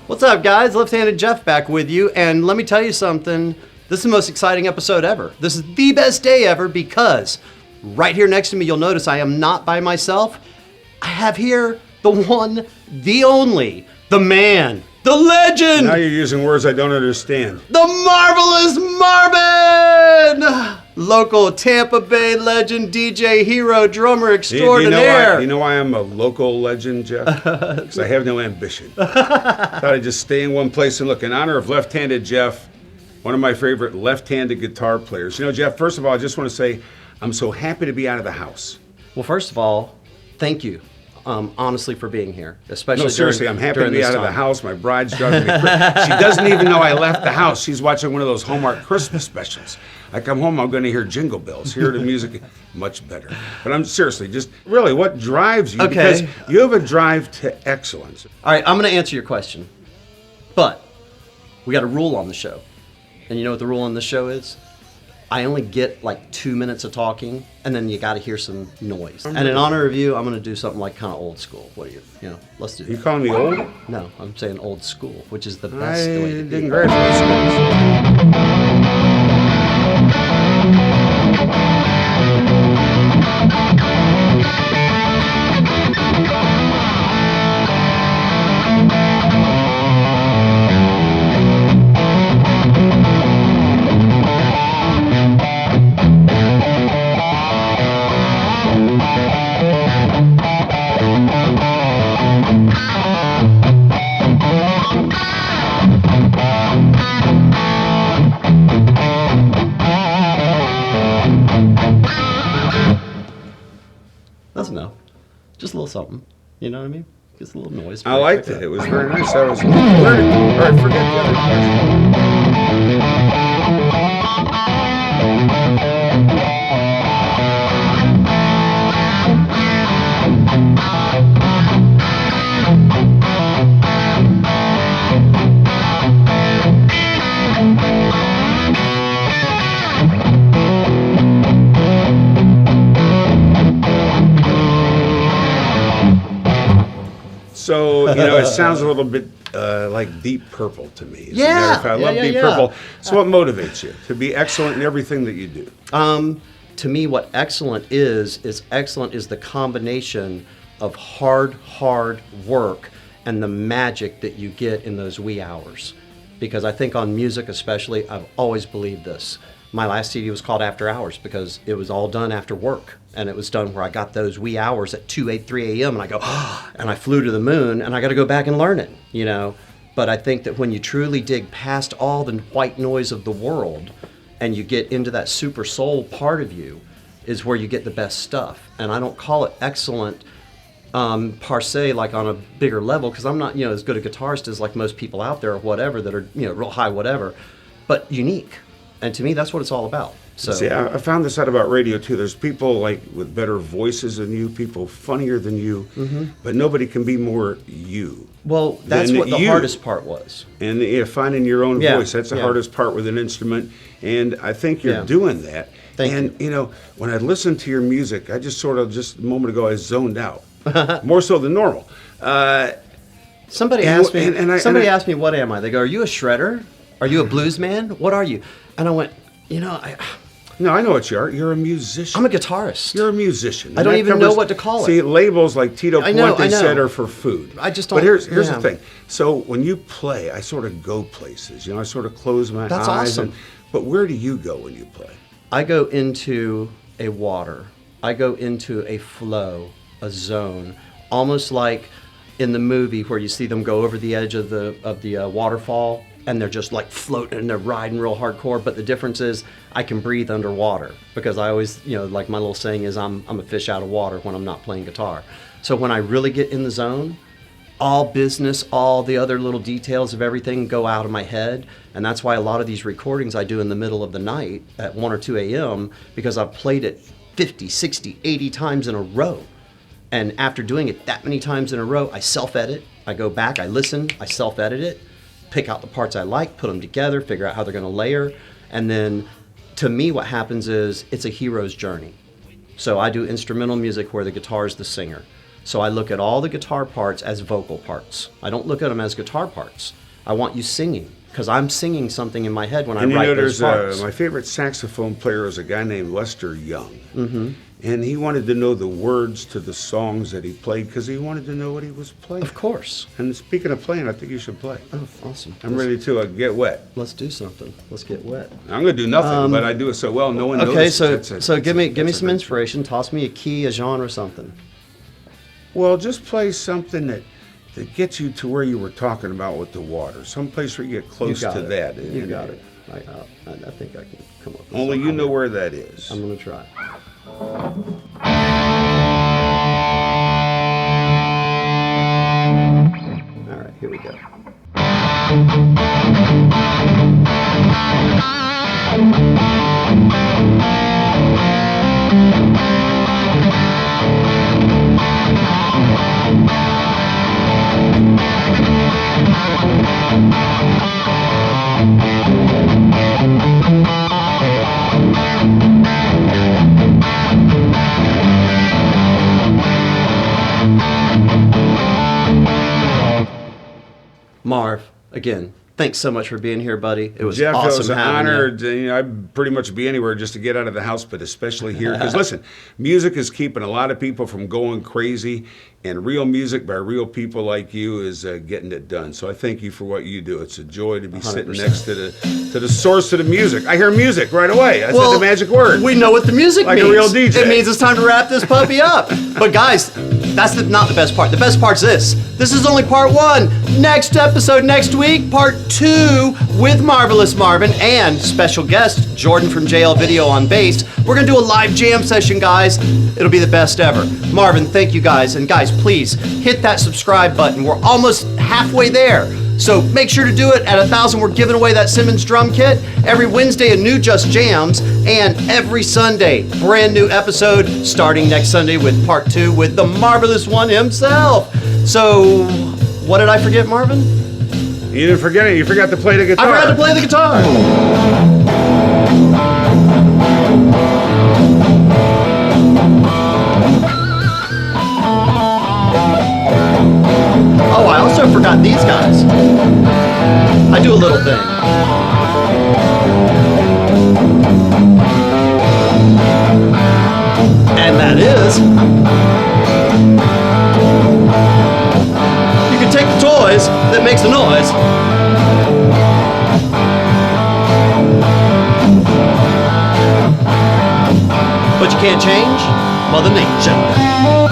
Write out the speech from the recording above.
What's up, guys? Left-Handed Jeff back with you, and let me tell you something. This is the most exciting episode ever. This is the best day ever because right here next to me, you'll notice I am not by myself. I have here the one, the only, the man, the legend. Now you're using words I don't understand. The marvelous Marvin! Local Tampa Bay legend, DJ, hero, drummer extraordinaire. You know why I'm a local legend, Jeff? Because I have no ambition. Thought I'd just stay in one place and look. In honor of Left-Handed Jeff, one of my favorite left-handed guitar players. You know, Jeff, first of all, I just want to say I'm so happy to be out of the house. Well, first of all, thank you. Honestly, for being here, especially No, seriously, I'm happy to be out of the time. house. My bride's driving me crazy. She doesn't even know I left the house. She's watching one of those Hallmark Christmas specials. I come home, I'm going to hear Jingle Bells, hear the music, much better. But I'm seriously, just really, what drives you? Okay. Because you have a drive to excellence. All right, I'm going to answer your question, but we got a rule on the show. And you know what the rule on this show is? I only get like 2 minutes of talking, and then you got to hear some noise. And in honor of you, I'm going to do something like kind of old school. What do you know, let's do that. You calling me old? No, I'm saying old school, which is the best way to didn't be. graduate school. That's enough. Just a little something. You know what I mean? Just a little noise. I liked it. It was very nice. I was learning. All right, forget the other question. it sounds a little bit like Deep Purple to me. As a matter Yeah, of fact, I love yeah, Deep yeah. Purple. So what motivates you to be excellent in everything that you do? To me, what excellent is excellent is the combination of hard work and the magic that you get in those wee hours. Because I think on music especially, I've always believed this. My last CD was called After Hours because it was all done after work. And it was done where I got those wee hours at 3 a.m. and I go, and I flew to the moon and I got to go back and learn it, But I think that when you truly dig past all the white noise of the world and you get into that super soul part of you is where you get the best stuff. And I don't call it excellent per se, like on a bigger level, because I'm not, as good a guitarist as like most people out there or whatever that are, real high whatever, but unique. And to me, that's what it's all about. So See, I found this out about radio too. There's people like with better voices than you, people funnier than you, but nobody can be more you. Well, that's what the hardest part was. And finding your own Yeah, voice, that's the yeah. hardest part with an instrument. And I think you're Yeah. doing that. Thank you. When I listened to your music, I just a moment ago, I zoned out. More so than normal. Somebody asked me, what am I? They go, are you a shredder? Are you a blues man? What are you? And I went, No, I know what you are. You're a musician. I'm a guitarist. You're a musician. I don't even know what to call it. See, labels like Tito I know. Puente said are for food. I just don't. But here's yeah. the thing. So when you play, I sort of go places. I sort of close my That's eyes. awesome. But where do you go when you play? I go into a water. I go into a flow, a zone, almost like in the movie where you see them go over the edge of the waterfall and they're just like floating and they're riding real hardcore. But the difference is I can breathe underwater because I always, like my little saying is I'm a fish out of water when I'm not playing guitar. So when I really get in the zone, all business, all the other little details of everything go out of my head. And that's why a lot of these recordings I do in the middle of the night at 1 or 2 a.m. because I've played it 50, 60, 80 times in a row. And after doing it that many times in a row, I self-edit. I go back, I listen, I self-edit it, pick out the parts I like, put them together, figure out how they're going to layer. And then to me, what happens is it's a hero's journey. So I do instrumental music where the guitar is the singer. So I look at all the guitar parts as vocal parts. I don't look at them as guitar parts. I want you singing because I'm singing something in my head when I write those parts. My favorite saxophone player is a guy named Lester Young. Mm-hmm. And he wanted to know the words to the songs that he played because he wanted to know what he was playing. Of course. And speaking of playing, I think you should play. Oh, awesome. I'm ready to get wet. Let's do something. Let's get wet. I'm going to do nothing, but I do it so well, no one notices. Okay, so give me some inspiration. Toss me a key, a genre, something. Well, just play something that gets you to where you were talking about with the water. Some place where you get close to that. You got it. I think I can come up with only something. you know where that is. I'm going to try. All right, here we go. Marv, again, thanks so much for being here, buddy. It was Jeff, awesome it was an having honor. you. I'd pretty much be anywhere just to get out of the house, but especially here. Because listen, music is keeping a lot of people from going crazy, and real music by real people like you is getting it done. So I thank you for what you do. It's a joy to be 100%. sitting next to the source of the music. I hear music right away. That's the magic word. We know what the music like means. A real DJ. It means it's time to wrap this puppy up. But guys, that's not the best part. The best part's this. This is only part 1. Next episode next week, part 2 with Marvelous Marvin and special guest Jordan from JL Video on bass. We're gonna do a live jam session, guys. It'll be the best ever. Marvin, thank you guys. And guys, please hit that subscribe button. We're almost halfway there. So make sure to do it. At 1,000, we're giving away that Simmons drum kit. Every Wednesday, a new Just Jams. And every Sunday, brand new episode starting next Sunday with part 2 with the marvelous one himself. So, what did I forget, Marvin? You didn't forget it. You forgot to play the guitar. I forgot to play the guitar. Oh, I also forgot these guys. I do a little thing. And that is, you can take the toys that makes the noise, but you can't change Mother Nature.